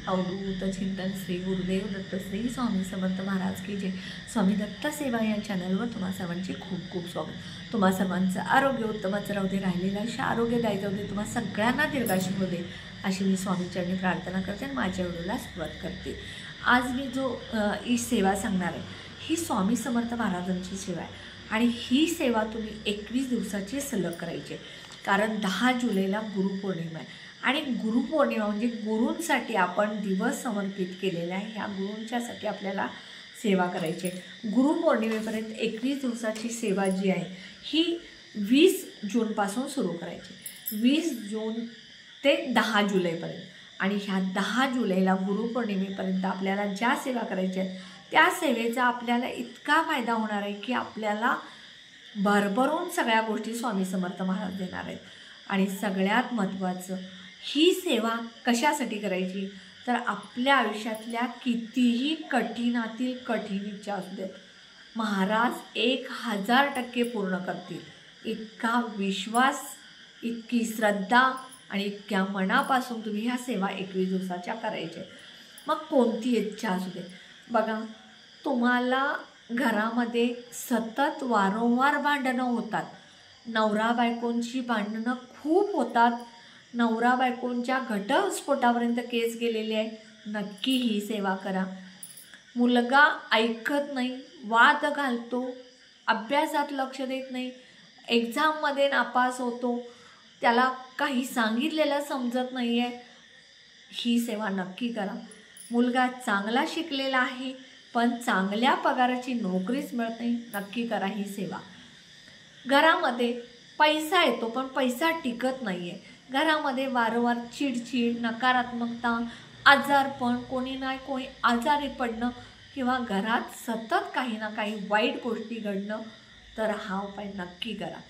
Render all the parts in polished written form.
अवधूत चिंतन श्री गुरुदेव दत्त श्री स्वामी समर्थ महाराज की जय। स्वामी दत्त सेवा या चॅनलवर तुम्हा सर्वांचे खूप खूप स्वागत। तुम्हा सर्वांचं आरोग्य उत्तमाचं राहू दे, राहिलेलं आयुष्य आरोग्यदायी जाऊ दे, तुम्हा सगळ्यांना दीर्घायुष्य होऊ दे अशी मी स्वामीचरणी प्रार्थना करते आणि माझ्या व्हिडिओला सुरुवात करते। आज मी जो ही सेवा सांगणार आहे ही स्वामी समर्थ महाराजांची सेवा आहे आणि ही सेवा तुम्ही 21 दिवसाची सलग करायची, कारण 10 जुलैला गुरुपौर्णिमा आहे आणि गुरुपौर्णिमा म्हणजे गुरूंसाठी आपण दिवस समर्पित केलेला आहे। ह्या गुरूंच्यासाठी आपल्याला सेवा करायची आहे। गुरुपौर्णिमेपर्यंत 21 दिवसाची सेवा जी आहे ही 20 जूनपासून सुरू करायची, 20 जून ते 10 जुलैपर्यंत। आणि ह्या 10 जुलैला गुरुपौर्णिमेपर्यंत आपल्याला ज्या सेवा करायच्या आहेत त्या सेवेचा आपल्याला इतका फायदा होणार आहे की आपल्याला भरभरून सगळ्या गोष्टी स्वामी समर्थ महाराज देणार आहेत। आणि सगळ्यात महत्त्वाचं, ही सेवा कशासाठी करायची तर आपल्या आयुष्यातल्या कितीही कठीणातील कठीण इच्छा असू देत महाराज 1000% पूर्ण करतील, इतका विश्वास, इतकी श्रद्धा आणि इतक्या मनापासून तुम्ही ह्या सेवा 21 दिवसाच्या करायच्या। मग कोणती इच्छा असू दे, बघा तुम्हाला घरामध्ये सतत वारंवार भांडणं होतात, नवरा बायकोंची भांडणं खूप होतात, नवरा बायकोंच्या घटस्फोटापर्यंत केस गेलेले आहे, नक्की ही सेवा करा। मुलगा ऐकत नाही, वाद घालतो, अभ्यासात लक्ष देत नाही, एक्झाममध्ये नापास होतो, त्याला काही सांगितलेलं समजत नाही आहे, ही सेवा नक्की करा। मुलगा चांगला शिकलेला आहे पण चांगल्या पगाराची नोकरीच मिळत नाही, नक्की करा ही सेवा। घरामध्ये पैसा येतो पण पैसा टिकत नाही आहे, घरामध्ये वारंवार चिडचिड, नकारात्मकता, आजारपण, कोणी नाही कोणी आजारी पडणं किंवा घरात सतत काही ना काही वाईट गोष्टी घडणं, तर हा उपाय नक्की करा।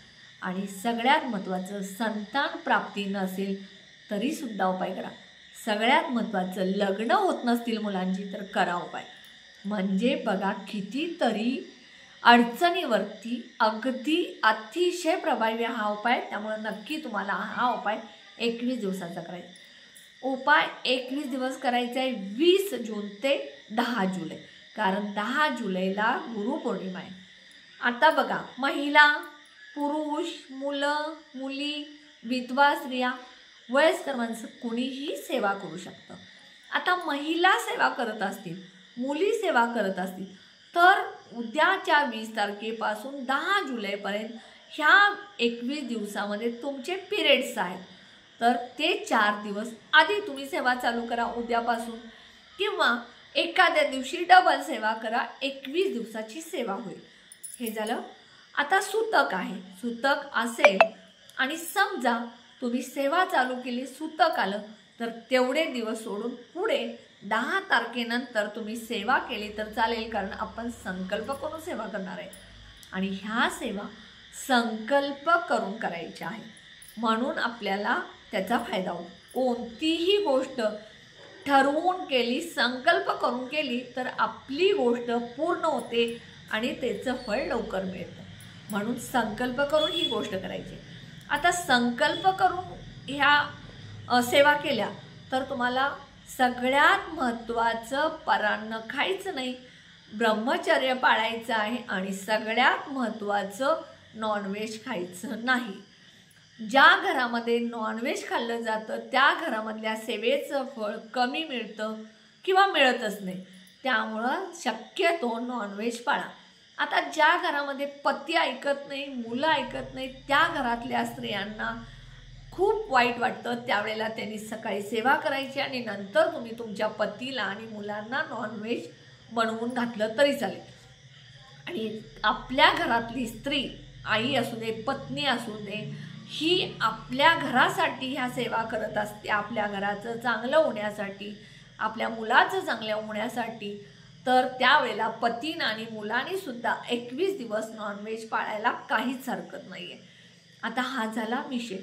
आणि सगळ्यात महत्त्वाचं, संतान प्राप्ती नसेल तरीसुद्धा उपाय करा। सगळ्यात महत्त्वाचं, लग्न होत नसतील मुलांची तर करा उपाय। म्हणजे बघा कितीतरी अडचणीवरती अगदी अतिशय प्रभावी हा उपाय, त्यामुळे नक्की तुम्हाला हा उपाय 21 दिवसाचा करायचा। उपाय 21 दिवस करायचा आहे, 20 जून ते 10 जुलै, कारण 10 जुलैला गुरुपौर्णिमा आहे। आता बघा, महिला, पुरुष, मुलं, मुली, विधवा स्त्रिया, वयस्कर माणसं कोणीही सेवा करू शकतं। आता महिला सेवा करत असतील, मुली सेवा करत असतील तर उद्याच्या 20 तारखेपासून 10 जुलैपर्यंत ह्या 21 दिवसामध्ये तुमचे पिरियड्स आहेत तर ते 4 दिवस आधी तुम्ही सेवा चालू करा उद्यापासून, किंवा एखाद्या दिवशी डबल सेवा करा, 21 दिवसाची सेवा होईल। हे झालं। आता सुतक आहे, सुतक असेल आणि समजा तुम्ही सेवा चालू केली, सुतक आलं तर तेवढे दिवस सोडून पुढे 10 तारखेनंतर तुम्ही सेवा केली तर चालेल, कारण आपण संकल्प करून सेवा करणार आहे आणि ह्या सेवा संकल्प करून करायच्या आहे, म्हणून आपल्याला त्याचा फायदा होतो। कोणतीही गोष्ट ठरवून केली, संकल्प करून केली तर आपली गोष्ट पूर्ण होते आणि त्याचं फळ लवकर मिळतं, म्हणून संकल्प करून ही गोष्ट करायची। आता संकल्प करून ह्या सेवा केल्या तर तुम्हाला सगळ्यात महत्त्वाचं, परान्न खायचं नाही, ब्रह्मचर्य पाळायचं आहे आणि सगळ्यात महत्त्वाचं नॉनव्हेज खायचं नाही। ज्या घरामध्ये नॉनव्हेज खाल्लं जातं त्या घरामधल्या सेवेचं फळ कमी मिळतं किंवा मिळतच नाही, त्यामुळं शक्यतो नॉनव्हेज पाळा। आता ज्या घरामध्ये पती ऐकत नाही, मुलं ऐकत नाही, त्या घरातल्या स्त्रियांना खूप वाईट वाटतं, त्यावेळेला त्यांनी सकाळी सेवा करायची आणि नंतर तुम्ही तुमच्या पतीला आणि मुलांना नॉनव्हेज बनवून घातलं तरी चालेल। आणि आपल्या घरातली स्त्री, आई असू दे, पत्नी असू दे, ही आपल्या घरासाठी ह्या सेवा करत असते, आपल्या घराचं चांगलं होण्यासाठी, आपल्या मुलाचं चांगलं होण्यासाठी, तर त्यावेळेला पतीनं आणि मुलांनीसुद्धा 21 दिवस नॉनव्हेज पाळायला काहीच हरकत नाही आहे। आता हा झाला विषय।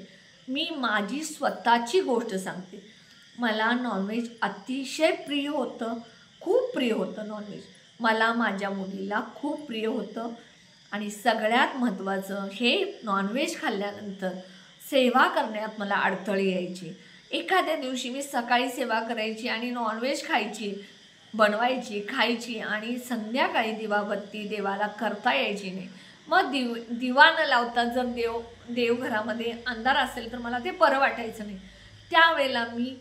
मी माझी स्वतःची गोष्ट सांगते, मला नॉनव्हेज अतिशय प्रिय होतं, खूप प्रिय होतं नॉनव्हेज, मला माझ्या मुलीला खूप प्रिय होतं। आणि सगळ्यात महत्त्वाचं, हे नॉनव्हेज खाल्ल्यानंतर सेवा करण्यात मला अडथळे यायची, एखाद्या दिवशी मी सकाळी सेवा करायची आणि नॉनव्हेज बनवायची खायची आणि संध्याकाळी दिवाबत्ती देवाला करता यायची नाही। मग दिवा न लावता जर देवघरामध्ये अंधार असेल तर मला ते बरं वाटायचं नाही। त्यावेळेला मी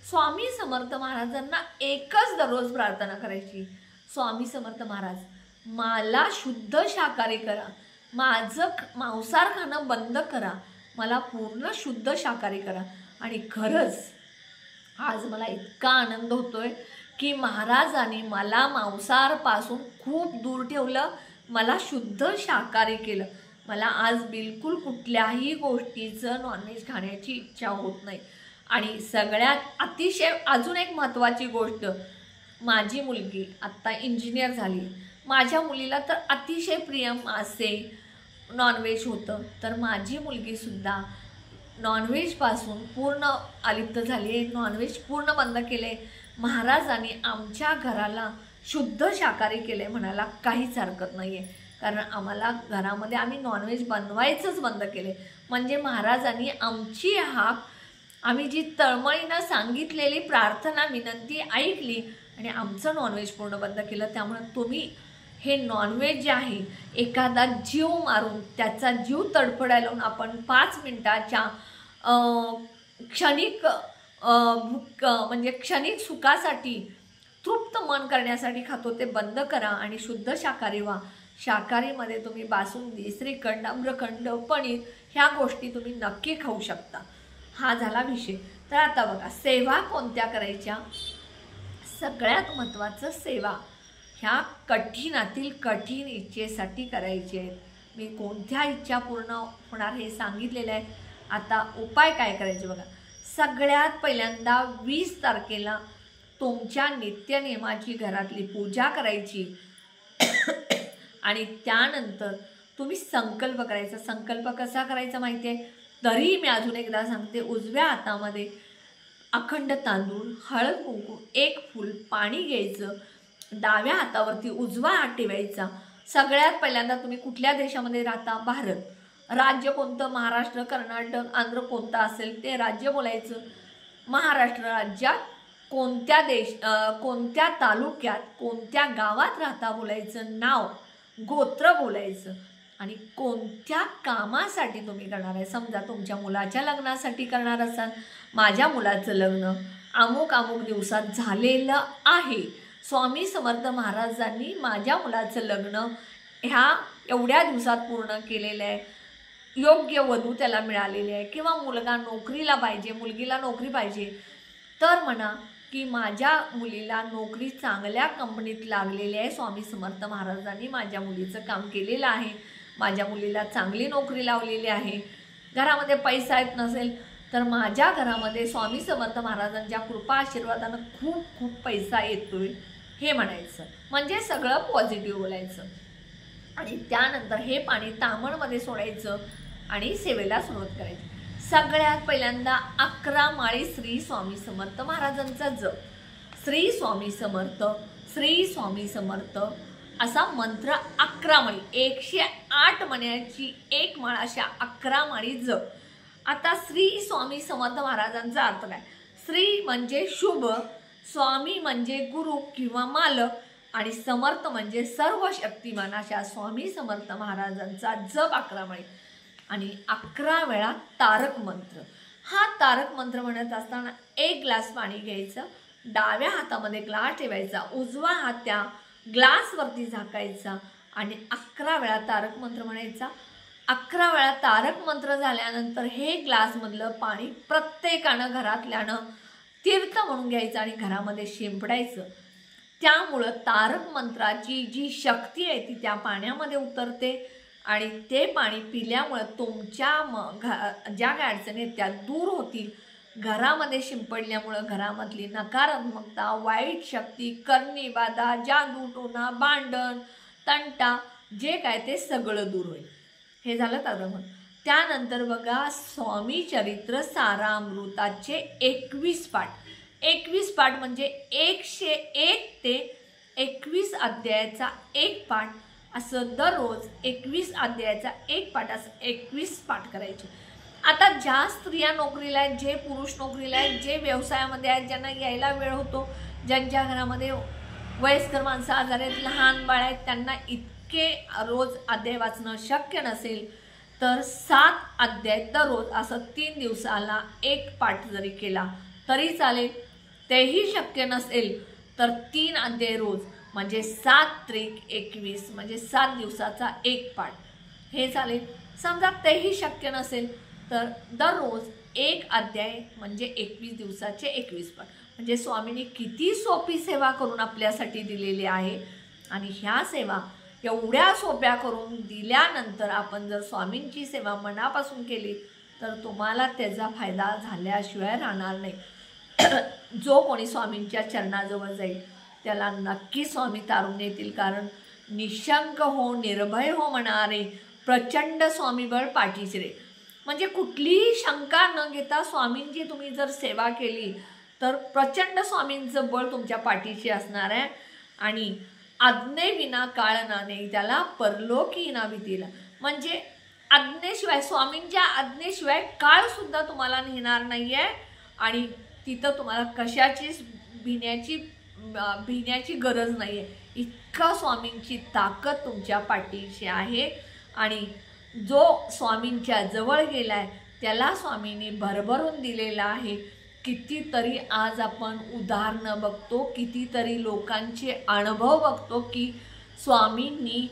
स्वामी समर्थ महाराजांना एकच दररोज प्रार्थना करायची, स्वामी समर्थ महाराज मला शुद्ध शाकाहारी करा, माझं मांसाहार खाणं बंद करा, मला पूर्ण शुद्ध शाकाहारी करा। आणि खरंच आज मला इतका आनंद होतोय की महाराजांनी मला मांसाहारपासून खूप दूर ठेवलं, मला शुद्ध शाकाहारी केलं। मला आज बिलकुल कुठल्याही गोष्टीचं नॉनव्हेज खाण्याची इच्छा होत नाही। आणि सगळ्यात अतिशय अजून एक महत्त्वाची गोष्ट, माझी मुलगी आत्ता इंजिनियर झाली, माझ्या मुलीला तर अतिशय प्रिय मासे नॉनव्हेज होतं, तर माझी मुलगीसुद्धा नॉनव्हेजपासून पूर्ण अलिप्त झाली आहे, नॉनव्हेज पूर्ण बंद केले। महाराजांनी आमच्या घराला शुद्ध शाकाहारी केले म्हणायला काहीच हरकत नाही आहे, कारण आम्हाला घरामध्ये आम्ही नॉनव्हेज बनवायचंच बंद केले। म्हणजे महाराजांनी आमची हाक, आम्ही जी तळमळीनं सांगितलेली प्रार्थना विनंती ऐकली आणि आमचं नॉनव्हेज पूर्ण बंद केलं। त्यामुळे तुम्ही हे नॉनव्हेज जे आहे, एखादा जीव मारून त्याचा जीव तडफडायला लावून आपण 5 मिनिटाच्या क्षणिक सुखासाठी तृप्त मन करण्यासाठी खातो ते बंद करा आणि शुद्ध शाकाहारी व्हा। शाकाहारीमध्ये तुम्ही बासुंदी, श्रीखंड, आम्रखंड, पनीर ह्या गोष्टी तुम्ही नक्की खाऊ शकता। हा झाला विषय। तर आता बघा सेवा कोणत्या करायच्या, सगळ्यात महत्त्वाचं सेवा ह्या कठीणातील कठीण इच्छेसाठी करायची आहे। मी कोणत्या इच्छा पूर्ण होणार हे सांगितलेलं आहे। आता उपाय काय करायचे बघा, सगळ्यात पहिल्यांदा 20 तारखेला तुमच्या नित्यनेमाची घरातली पूजा करायची आणि त्यानंतर तुम्ही संकल्प करायचा। संकल्प कसा करायचा माहिती आहे, तरी मी अजून एकदा सांगते, उजव्या हातामध्ये अखंड तांदूळ, हळद कुंकू, 1 फूल, पाणी घ्यायचं, डाव्या हातावरती उजवा हात ठेवायचा। सगळ्यात पहिल्यांदा तुम्ही कुठल्या देशामध्ये राहता, भारत, राज्य कोणतं, महाराष्ट्र, कर्नाटक, आंध्र कोणतं असेल ते राज्य बोलायचं। महाराष्ट्र राज्यात कोणत्या तालुक्यात कोणत्या गावात राहता बोलायचं, नाव गोत्र बोलायचं आणि कोणत्या कामासाठी तुम्ही करणार आहे। समजा तुमच्या मुलाच्या लग्नासाठी करणार असाल, माझ्या मुलाचं लग्न अमुक दिवसात झालेलं आहे, स्वामी समर्थ महाराजांनी माझ्या मुलाचं लग्न ह्या एवढ्या दिवसात पूर्ण केलेलं आहे, योग्य वधू त्याला मिळालेली आहे, किंवा मुलगा नोकरीला पाहिजे, मुलगीला नोकरी पाहिजे, तर म्हणा की माझ्या मुलीला नोकरी चांगल्या कंपनीत लागलेली आहे, स्वामी समर्थ महाराजांनी माझ्या मुलीचं काम केलेलं आहे, माझ्या मुलीला चांगली नोकरी लावलेली आहे, घरामध्ये पैसा येत नसेल तर माझ्या घरामध्ये स्वामी समर्थ महाराजांच्या कृपा आशीर्वादानं खूप खूप पैसा येतोय हे म्हणायचं। म्हणजे सगळं पॉझिटिव्ह बोलायचं आणि त्यानंतर हे पाणी तांबणमध्ये सोडायचं आणि सेवेला सुरुवात करायची। सगळ्यात पहिल्यांदा 11 माळी श्री स्वामी समर्थ महाराजांचा जप, श्री स्वामी समर्थ, श्री स्वामी समर्थ असा मंत्र 11 माळी, 108 मण्याची 1 माळ, अशा 11 माळी जप। आता श्री स्वामी समर्थ महाराजांचा अर्थ काय, श्री म्हणजे शुभ, स्वामी म्हणजे गुरु किंवा मालक आणि समर्थ म्हणजे सर्व शक्तिमान, अशा स्वामी समर्थ महाराजांचा जप 11 माळी आणि 11 वेळा तारक मंत्र। हा तारक मंत्र म्हणत असताना 1 ग्लास पाणी घ्यायचं, डाव्या हातामध्ये ग्लास ठेवायचा, उजवा हात त्या ग्लासवरती झाकायचा आणि 11 वेळा तारक मंत्र म्हणायचा। 11 वेळा तारक मंत्र झाल्यानंतर हे ग्लासमधलं पाणी प्रत्येकानं घरातल्यानं तीर्थ म्हणून घ्यायचं आणि घरामध्ये शिंपडायचं। त्यामुळं तारक मंत्राची जी शक्ती आहे ती त्या पाण्यामध्ये उतरते आणि ते पाणी पिल्यामुळं तुमच्या ज्या काही अडचणी आहेत त्या दूर होतील। घरामध्ये शिंपडल्यामुळं घरामधली नकारात्मकता, वाईट शक्ती, करणी बाधा, जादू टोना, भांडण, तंटा जे काय ते सगळं दूर होईल। हे झालं तारक मंत्र। त्यानंतर बघा स्वामी चरित्र सारामृताचे 21 पाठ, 21 पाठ म्हणजे 101 ते 21 अध्यायाचा 1 पाठ, असं दररोज 21 अध्यायाचा 1 पाठ, असं 21 पाठ करायचे। आता ज्या स्त्रिया नोकरीला आहेत, जे पुरुष नोकरीला आहेत, जे व्यवसायामध्ये आहेत, ज्यांना यायला वेळ होतो, ज्यांच्या घरामध्ये वयस्कर माणसं आजारी आहेत, लहान बाळ आहेत, त्यांना इतके रोज अध्याय वाचणं शक्य नसेल तर 7 अध्याय दररोज असं 3 दिवसाला 1 पाठ जरी केला तरी चालेल. तेही शक्य नसेल तर 3 अध्याय रोज म्हणजे 7 त्रिक 21 म्हणजे 7 दिवसाचा 1 पाठ हे चालेल. समजा तेही शक्य नसेल तर दररोज 1 अध्याय म्हणजे 21 दिवसाचे 21 पाठ. म्हणजे स्वामींनी किती सोपी सेवा करून आपल्यासाठी दिलेली आहे. आणि ह्या सेवा एवढ्या सोप्या करून दिल्यानंतर आपण जर स्वामींची सेवा मनापासून केली तर तुम्हाला त्याचा फायदा झाल्याशिवाय राहणार नाही. जो कोणी स्वामींच्या चरणाजवळ जाईल त्याला नक्की स्वामी तारून येतील. कारण निशंक हो निर्भय हो म्हणणारे प्रचंड स्वामीबळ पाठीशी रे. म्हणजे कुठलीही शंका न घेता स्वामींची तुम्ही जर सेवा केली तर प्रचंड स्वामींचं बळ तुमच्या पाठीशी असणार आहे. आणि आज्ञेविना काळ ना नाही त्याला परलोकी ना भीतीला. म्हणजे आज्ञेशिवाय स्वामींच्या आज्ञेशिवाय काळ सुद्धा तुम्हाला नेणार नाही आहे. आणि तिथं तुम्हाला कशाचीच भिण्याची गरज नाही आहे. इतका स्वामींची ताकद तुमच्या पाठीशी आहे. आणि जो स्वामींच्या जवळ गेलाय त्याला स्वामींनी भरभरून दिलेला आहे. कितीतरी आज आपण उदाहरणं बघतो, कितीतरी लोकांचे अनुभव बघतो की स्वामींनी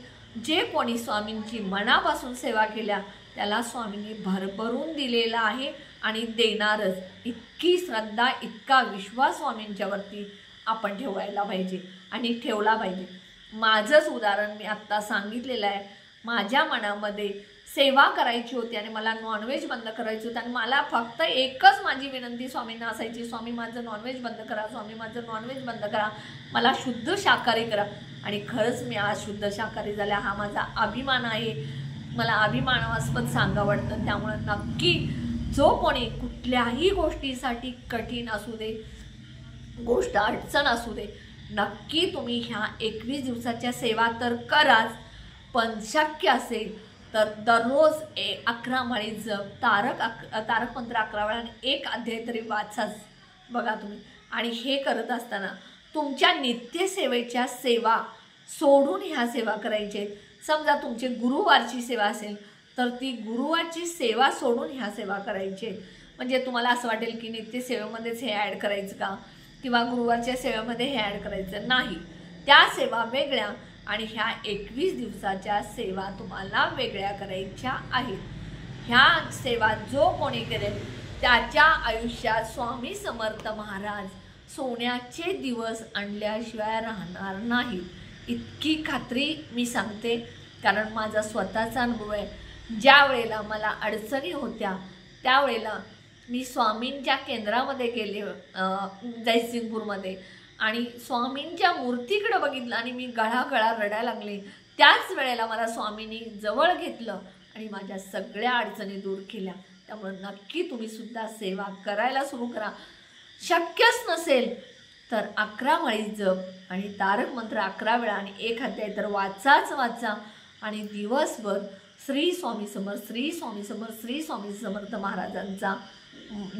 जे कोणी स्वामींची मनापासून सेवा केल्या त्याला स्वामींनी भरभरून दिलेला आहे आणि देणारच. इतकी श्रद्धा, इतका विश्वास स्वामींच्यावरती आपण ठेवायला पाहिजे आणि ठेवला पाहिजे. माझंच उदाहरण मी आत्ता सांगितलेलं आहे. माझ्या मनामध्ये सेवा करायची होती आणि मला नॉनव्हेज बंद करायचं होतं आणि मला फक्त एकच माझी विनंती स्वामींना असायची, स्वामी माझं नॉनव्हेज बंद करा, स्वामी माझं नॉनव्हेज बंद करा, मला शुद्ध शाकाहारी करा. आणि खरंच मी आज शुद्ध शाकाहारी झाल्या. हा माझा अभिमान आहे. मला अभिमानास्पद सांगा वाटतं. त्यामुळे नक्की जो कोणी कुठल्याही गोष्टीसाठी कठीण असू दे, गोष्ट अडचण असू दे, नक्की तुम्ही ह्या 21 दिवसाच्या सेवा तर कराच. पण शक्य असेल तर दररोज 11 माळी जप, तारक मंत्र 11 वेळा आणि 1 अध्याय तरी वाचाच बघा तुम्ही. आणि हे करत असताना तुमच्या नित्यसेवेच्या सेवा सोडून ह्या सेवा करायच्या आहेत. समजा तुमची गुरुवारची सेवा असेल तर ती गुरुवारची सेवा सोडून ह्या सेवा करायची आहेत. म्हणजे तुम्हाला असं वाटेल की नित्यसेवेमध्येच हे ॲड करायचं का किंवा गुरुवारच्या सेवेमध्ये हे ॲड करायचं नाही. त्या सेवा वेगळ्या आणि ह्या 21 दिवसाच्या सेवा तुम्हाला वेगळ्या करायच्या आहेत. ह्या सेवा जो कोणी करेल त्याच्या आयुष्यात स्वामी समर्थ महाराज सोन्याचे दिवस आणल्याशिवाय राहणार नाही. इतकी खात्री मी सांगते. कारण माझा स्वतःचा अनुभव आहे. ज्या वेळेला मला अडचणी होत्या त्यावेळेला मी स्वामींच्या केंद्रामध्ये गेले, जयसिंगपूरमध्ये, आणि स्वामींच्या मूर्तीकडे बघितलं आणि मी गळा रडायला लागले. त्याच वेळेला मला स्वामींनी जवळ घेतलं आणि माझ्या सगळ्या अडचणी दूर केल्या. त्यामुळे नक्की तुम्ही सुद्धा सेवा करायला सुरू करा. शक्यच नसेल तर 11 माळी जप आणि तारक मंत्र 11 वेळा आणि 1 अध्याय तर वाचा. आणि दिवसभर श्री स्वामी समर्थ, श्री स्वामी समर्थ, श्री स्वामी समर्थ महाराजांचा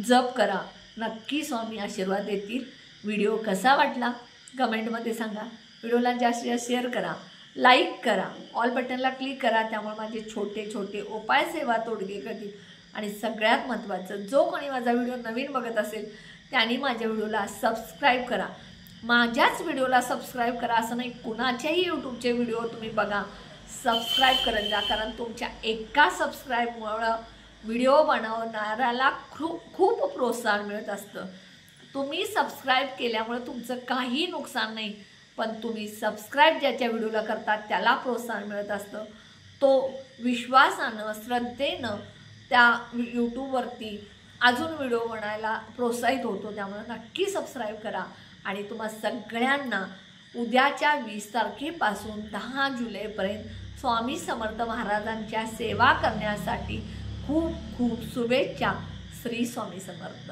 जप करा. नक्की स्वामी आशीर्वाद देतील. व्हिडिओ कसा वाटला कमेंटमध्ये सांगा. व्हिडिओला जास्तीत जास्त शेअर करा, लाईक करा, ऑल बटनला क्लिक करा. त्यामुळे माझे छोटे छोटे उपाय सेवा तोडगे करतील. आणि सगळ्यात महत्त्वाचं, जो कोणी माझा व्हिडिओ नवीन बघत असेल त्यांनी माझ्या व्हिडिओला सबस्क्राईब करा. माझ्याच व्हिडिओला सबस्क्राईब करा असं नाही, कुणाच्याही यूट्यूबचे व्हिडिओ तुम्ही बघा, सबस्क्राईब करत जा. कारण तुमच्या एका सबस्क्राईबमुळं व्हिडिओ बनवणाऱ्याला खूप प्रोत्साहन मिळत असतं. तुम्ही सबस्क्राईब केल्यामुळे तुमचं काही नुकसान नाही, पण तुम्ही सबस्क्राईब ज्याच्या व्हिडिओला करतात त्याला प्रोत्साहन मिळत असतं. तो विश्वासानं, श्रद्धेनं त्या यूट्यूबवरती अजून व्हिडिओ बनायला प्रोत्साहित होतो. त्यामुळे नक्की सबस्क्राईब करा. आणि तुम्हा सगळ्यांना उद्याच्या 20 तारखेपासून 10 जुलैपर्यंत स्वामी समर्थ महाराजांच्या सेवा करण्यासाठी खूप खूप शुभेच्छा. श्री स्वामी समर्थ.